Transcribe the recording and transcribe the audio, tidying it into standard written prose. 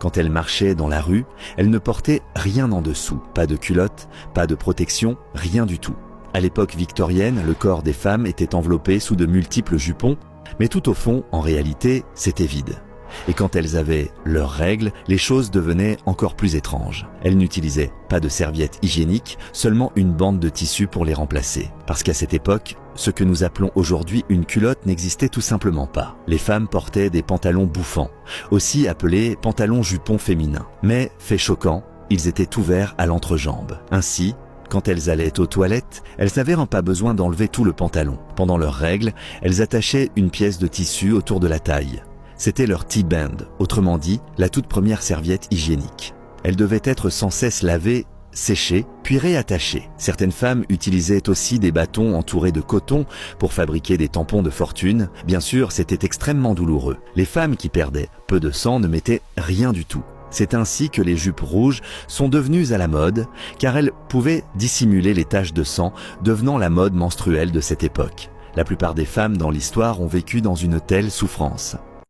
Quand elles marchaient dans la rue, elles ne portaient rien en dessous, pas de culotte, pas de protection, rien du tout. À l'époque victorienne, le corps des femmes était enveloppé sous de multiples jupons, mais tout au fond, en réalité, c'était vide. Et quand elles avaient leurs règles, les choses devenaient encore plus étranges. Elles n'utilisaient pas de serviettes hygiéniques, seulement une bande de tissu pour les remplacer. Parce qu'à cette époque, ce que nous appelons aujourd'hui une culotte n'existait tout simplement pas. Les femmes portaient des pantalons bouffants, aussi appelés pantalons-jupons féminins. Mais, fait choquant, ils étaient ouverts à l'entrejambe. Ainsi, quand elles allaient aux toilettes, elles n'avaient pas besoin d'enlever tout le pantalon. Pendant leurs règles, elles attachaient une pièce de tissu autour de la taille. C'était leur T-band, autrement dit, la toute première serviette hygiénique. Elle devait être sans cesse lavée, séchée, puis réattachée. Certaines femmes utilisaient aussi des bâtons entourés de coton pour fabriquer des tampons de fortune. Bien sûr, c'était extrêmement douloureux. Les femmes qui perdaient peu de sang ne mettaient rien du tout. C'est ainsi que les jupes rouges sont devenues à la mode, car elles pouvaient dissimuler les taches de sang, devenant la mode menstruelle de cette époque. La plupart des femmes dans l'histoire ont vécu dans une telle souffrance.